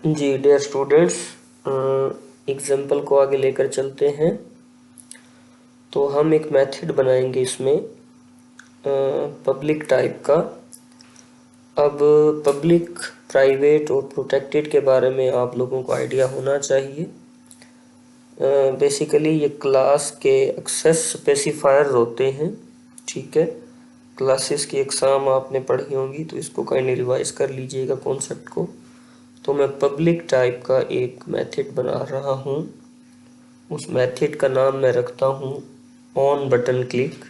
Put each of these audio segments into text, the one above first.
जी dear students, example को आगे लेकर चलते हैं। तो हम एक मेथड बनाएंगे इसमें पब्लिक टाइप का। अब पब्लिक, प्राइवेट और प्रोटेक्टेड के बारे में आप लोगों को आइडिया होना चाहिए। बेसिकली ये क्लास के एक्सेस स्पेसिफायर्स होते हैं। ठीक है, क्लासेस की एग्जाम आपने पढ़ी होंगी तो इसको काइंडली रिवाइज कर लीजिएगा कॉन्सेप्ट को। तो मैं पब्लिक टाइप का एक मेथड बना रहा हूँ। उस मेथड का नाम मैं रखता हूँ ऑन बटन क्लिक।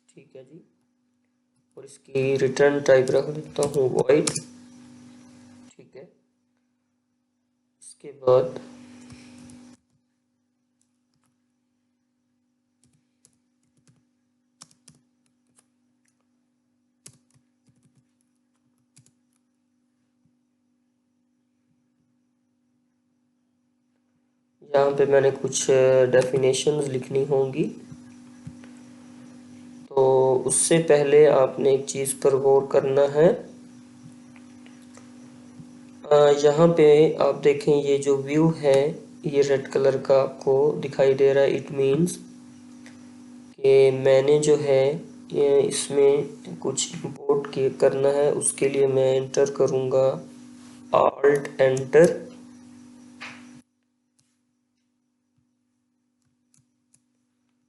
ठीक है जी, और इसकी रिटर्न टाइप रख देता हूँ वॉइड। ठीक है, इसके बाद यहाँ पे मैंने कुछ डेफिनेशंस लिखनी होंगी। तो उससे पहले आपने एक चीज़ पर गौर करना है। यहाँ पे आप देखें, ये जो व्यू है ये रेड कलर का आपको दिखाई दे रहा है। इट मीन्स कि मैंने जो है ये इसमें कुछ इंपोर्ट करना है। उसके लिए मैं एंटर करूँगा Alt एंटर।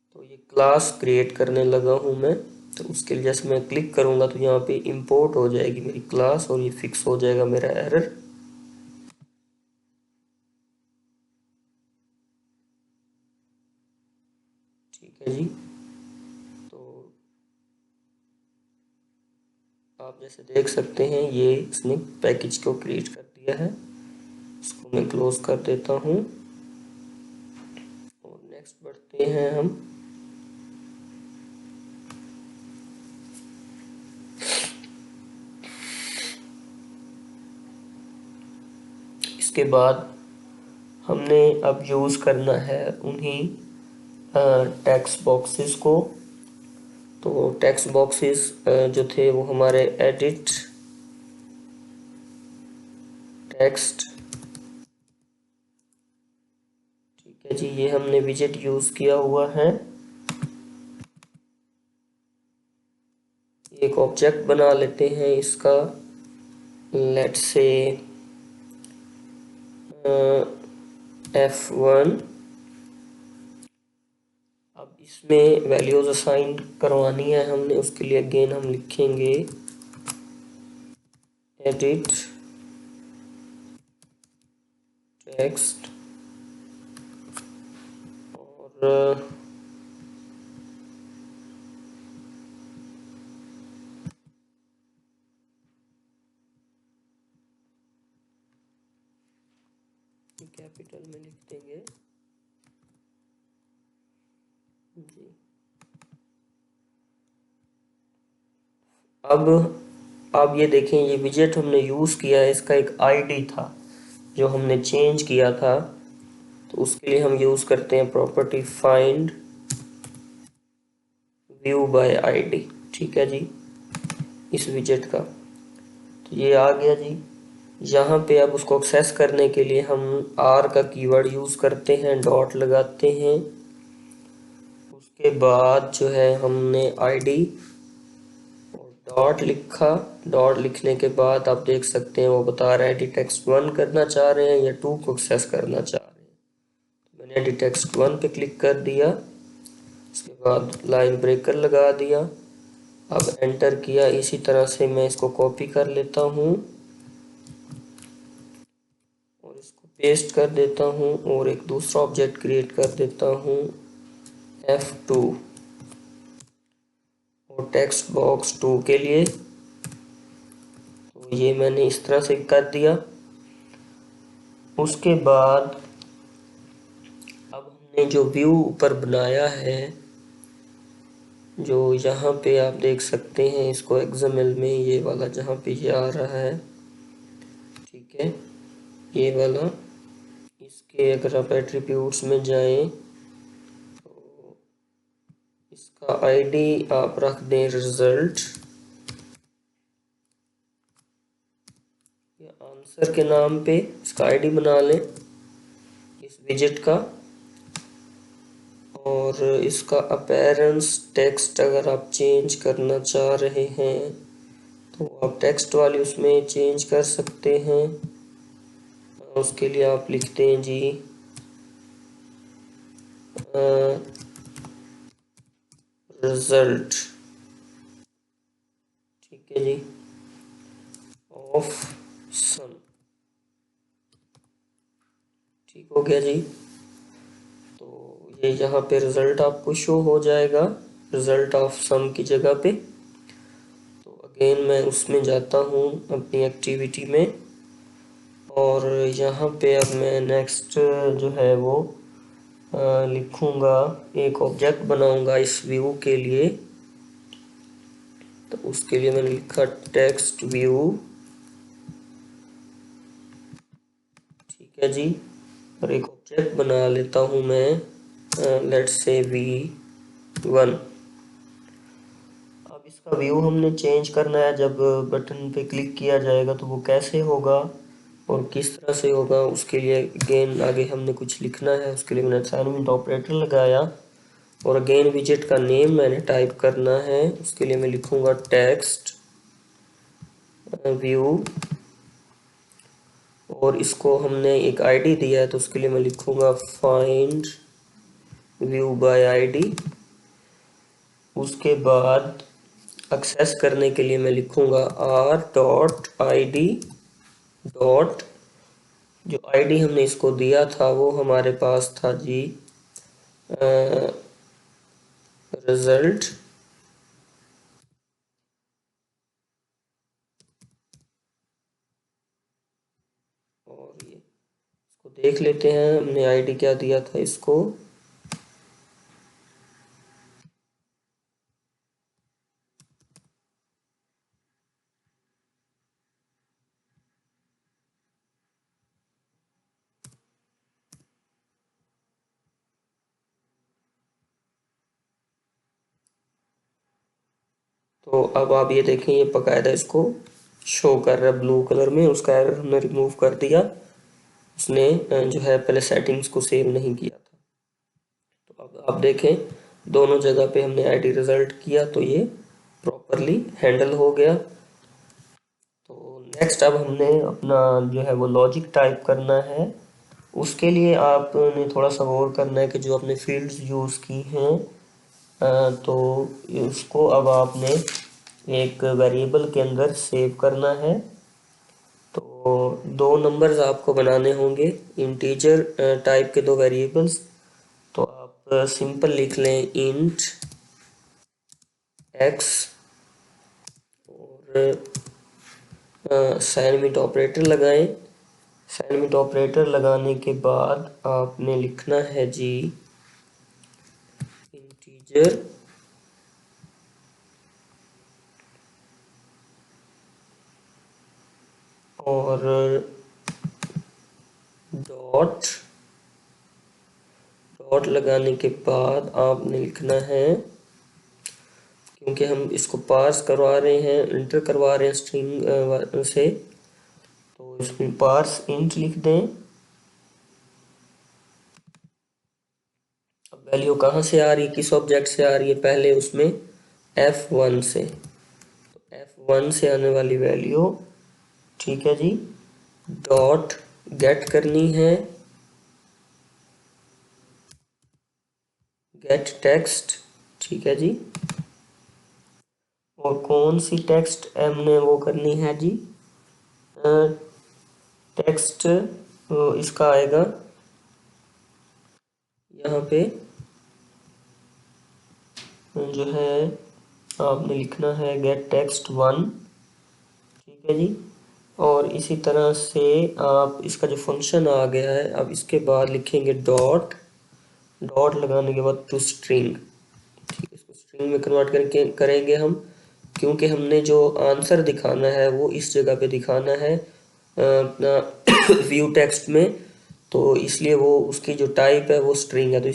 तो ये क्लास क्रिएट करने लगा हूँ मैं। तो उसके लिए जैसे मैं क्लिक करूँगा तो यहाँ पे इंपोर्ट हो जाएगी मेरी क्लास और ये फिक्स हो जाएगा मेरा एरर। ठीक है जी, तो आप जैसे देख सकते हैं ये इसने पैकेज को क्रिएट कर दिया है। इसको मैं क्लोज कर देता हूँ और नेक्स्ट बढ़ते हैं हम। इसके बाद हमने अब यूज़ करना है उन्हीं टेक्स्ट बॉक्सेस को। तो टेक्स्ट बॉक्सेस जो थे वो हमारे एडिट टेक्स्ट। ठीक है जी, ये हमने विजेट यूज़ किया हुआ है। एक ऑब्जेक्ट बना लेते हैं इसका, लेट्स से F1। अब इसमें वैल्यूज असाइन करवानी है हमने। उसके लिए अगेन हम लिखेंगे एडिट टेक्स्ट और कैपिटल में लिख देंगे जी। अब आप ये देखें, ये विजेट हमने यूज़ किया है, इसका एक आईडी था जो हमने चेंज किया था। तो उसके लिए हम यूज़ करते हैं property find view bye ID. ठीक है जी, इस विजेट का तो ये आ गया जी। यहाँ पे अब उसको एक्सेस करने के लिए हम आर का कीवर्ड यूज़ करते हैं, डॉट लगाते हैं। उसके बाद जो है हमने आईडी और डॉट लिखा। डॉट लिखने के बाद आप देख सकते हैं वो बता रहा है एडिट टेक्स्ट 1 करना चाह रहे हैं या 2 को एक्सेस करना चाह रहे हैं। तो मैंने एडिट टेक्स्ट 1 पे क्लिक कर दिया। उसके बाद लाइन ब्रेकर लगा दिया। अब एंटर किया। इसी तरह से मैं इसको कॉपी कर लेता हूँ और इसको पेस्ट कर देता हूँ और एक दूसरा ऑब्जेक्ट क्रिएट कर देता हूँ F2 और टेक्स्ट बॉक्स 2 के लिए। तो ये मैंने इस तरह से कर दिया। उसके बाद अब हमने जो व्यू ऊपर बनाया है, जो यहाँ पे आप देख सकते हैं इसको XML में, ये वाला जहाँ पे ये आ रहा है, ठीक है, ये वाला। इसके अगर आप एट्रीब्यूट्स में जाएं तो इसका आईडी आप रख दें रिजल्ट या आंसर के नाम पे इसका आईडी बना लें इस विजेट का। और इसका अपीयरेंस टेक्स्ट अगर आप चेंज करना चाह रहे हैं तो आप टेक्स्ट वाली उसमें चेंज कर सकते हैं। उसके लिए आप लिखते हैं जी रिजल्ट, ठीक है जी, ऑफ सम, ठीक हो गया जी। तो ये यहाँ पे रिजल्ट आपको शो हो जाएगा रिजल्ट ऑफ सम की जगह पे। तो अगेन मैं उसमें जाता हूँ अपनी एक्टिविटी में और यहाँ पे अब मैं नेक्स्ट जो है वो लिखूँगा, एक ऑब्जेक्ट बनाऊँगा इस व्यू के लिए। तो उसके लिए मैंने लिखा टेक्स्ट व्यू, ठीक है जी। और एक ऑब्जेक्ट बना लेता हूँ मैं, लेट्स से V1। अब इसका व्यू हमने चेंज करना है, जब बटन पे क्लिक किया जाएगा तो वो कैसे होगा और किस तरह से होगा, उसके लिए अगेन आगे हमने कुछ लिखना है। उसके लिए मैंने असाइनमेंट ऑपरेटर लगाया और अगेन विजेट का नेम मैंने टाइप करना है। उसके लिए मैं लिखूंगा टेक्स्ट व्यू और इसको हमने एक आईडी दिया है तो उसके लिए मैं लिखूंगा फाइंड व्यू बाय आईडी। उसके बाद एक्सेस करने के लिए मैं लिखूंगा r.id डॉट, जो आईडी हमने इसको दिया था वो हमारे पास था जी रिजल्ट। और ये इसको देख लेते हैं हमने आईडी क्या दिया था इसको। तो अब आप ये देखें ये बकायदा इसको शो कर रहा है ब्लू कलर में। उसका एरर हमने रिमूव कर दिया, उसने जो है पहले सेटिंग्स को सेव नहीं किया था। तो अब आप देखें दोनों जगह पे हमने आईडी रिजल्ट किया तो ये प्रॉपरली हैंडल हो गया। तो नेक्स्ट अब हमने अपना जो है वो लॉजिक टाइप करना है। उसके लिए आपने थोड़ा सा और करना है कि जो आपने फील्ड्स यूज़ की हैं तो उसको अब आपने एक वेरिएबल के अंदर सेव करना है। तो दो नंबर्स आपको बनाने होंगे, इंटीजर टाइप के दो वेरिएबल्स। तो आप सिंपल लिख लें इंट x और असाइनमेंट ऑपरेटर लगाएं। असाइनमेंट ऑपरेटर लगाने के बाद आपने लिखना है जी इंटीजर और डॉट लगाने के बाद आपने लिखना है, क्योंकि हम इसको पार्स करवा रहे हैं, इंटर करवा रहे हैं स्ट्रिंग से, तो इसमें पार्स इंट लिख दें। अब वैल्यू कहाँ से आ रही है, किस ऑब्जेक्ट से आ रही है, पहले उसमें F1 से, तो F1 से आने वाली वैल्यू, ठीक है जी, डॉट गेट करनी है गेट टेक्स्ट, ठीक है जी। और कौन सी टेक्स्ट हमने वो करनी है जी, टेक्स्ट इसका आएगा यहाँ पे जो है आपने लिखना है गेट टेक्स्ट 1, ठीक है जी। और इसी तरह से आप इसका जो फंक्शन आ गया है अब इसके बाद लिखेंगे डॉट लगाने के बाद टू स्ट्रिंग, ठीक है। इसको स्ट्रिंग में कन्वर्ट करके करेंगे हम, क्योंकि हमने जो आंसर दिखाना है वो इस जगह पे दिखाना है अपना व्यू टेक्स्ट में, तो इसलिए वो उसकी जो टाइप है वो स्ट्रिंग है। तो